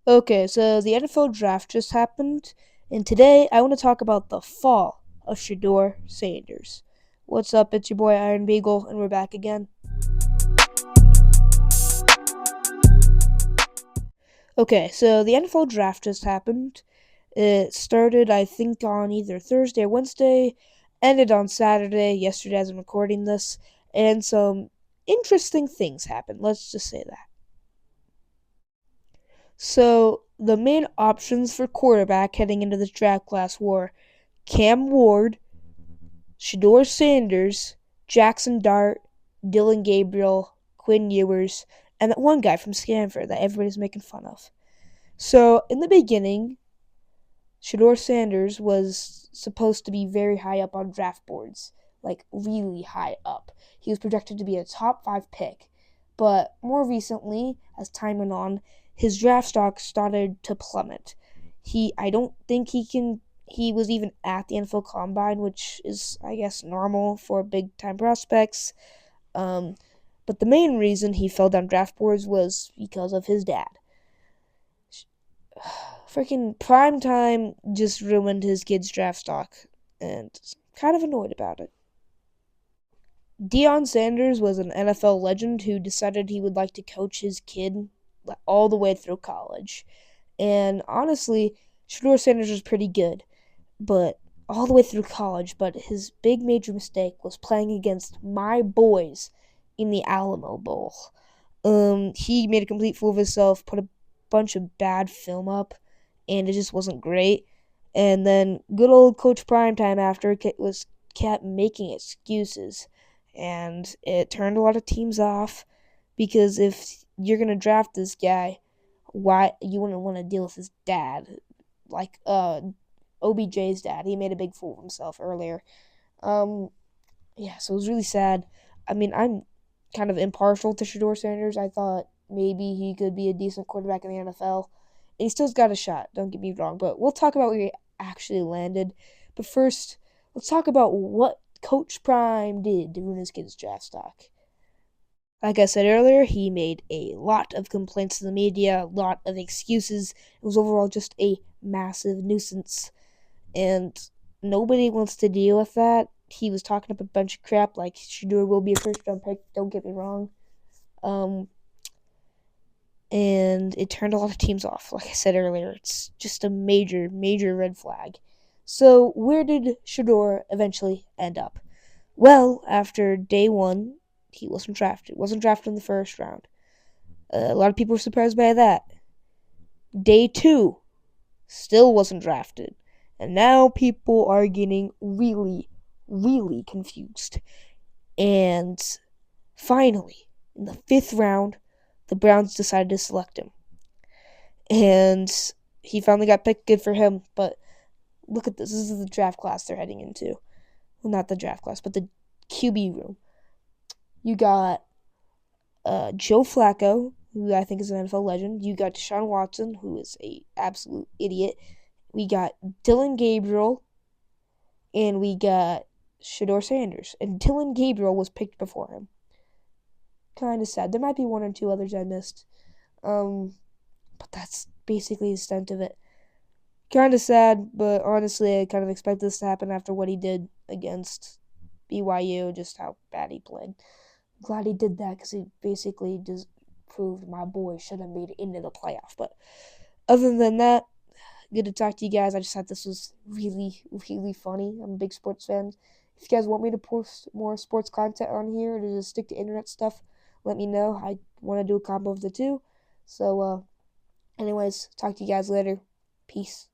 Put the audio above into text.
Okay, so the NFL draft just happened, and today I want to talk about the fall of Shedeur Sanders. What's up? It's your boy Iron Beagle, and we're back again. Okay, so the NFL draft just happened. It started, I think, on either Thursday or Wednesday, ended on Saturday, yesterday as I'm recording this, and some interesting things happened. Let's just say that. So, the main options for quarterback heading into this draft class were Cam Ward, Shedeur Sanders, Jackson Dart, Dylan Gabriel, Quinn Ewers, and that one guy from Stanford that everybody's making fun of. So, in the beginning, Shedeur Sanders was supposed to be very high up on draft boards, like really high up. He was projected to be a top 5 pick. But more recently, as time went on, his draft stock started to plummet. I don't think he was even at the NFL Combine, which is, I guess, normal for big time prospects. Um, but the main reason he fell down draft boards was because of his dad. Freaking prime time just ruined his kid's draft stock, and kind of annoyed about it. Deion Sanders was an NFL legend who decided he would like to coach his kid all the way through college. And honestly, Shedeur Sanders was pretty good, but all the way through college. But his big major mistake was playing against my boys in the Alamo Bowl. He made a complete fool of himself, put a bunch of bad film up, and it just wasn't great. And then good old Coach Primetime after was kept making excuses, and it turned a lot of teams off because if you're gonna draft this guy, why you wouldn't want to deal with his dad, like OBJ's dad. He made a big fool of himself earlier. Um, yeah, so it was really sad. I mean, I'm kind of impartial to Shedeur Sanders. I thought maybe he could be a decent quarterback in the NFL. And he still's got a shot, don't get me wrong. But we'll talk about where he actually landed. But first, let's talk about what Coach Prime did to ruin his kid's draft stock. Like I said earlier, he made a lot of complaints to the media, a lot of excuses. It was overall just a massive nuisance. And nobody wants to deal with that. He was talking up a bunch of crap like Shedeur will be a first round pick, don't get me wrong. Um, and it turned a lot of teams off. Like I said earlier, it's just a major, major red flag. So, where did Shedeur eventually end up? Well, after day one, he wasn't drafted. Wasn't drafted in the first round. A lot of people were surprised by that. Day two, still wasn't drafted. And now people are getting really, really confused. And finally, in the fifth round, the Browns decided to select him. And he finally got picked. Good for him. But look at this. This is the draft class they're heading into. Well, not the draft class, but the QB room. You got Joe Flacco, who I think is an NFL legend. You got Deshaun Watson, who is a absolute idiot. We got Dylan Gabriel, and we got Shedeur Sanders. And Dylan Gabriel was picked before him. Kind of sad. There might be one or two others I missed. Um, but that's basically the extent of it. Kind of sad, but honestly, I kind of expect this to happen after what he did against BYU, just how bad he played. I'm glad he did that because he basically just proved my boy should have made it into the playoff. But other than that, good to talk to you guys. I just thought this was really, really funny. I'm a big sports fan. If you guys want me to post more sports content on here or to just stick to internet stuff, let me know. I want to do a combo of the two. So, anyways, talk to you guys later. Peace.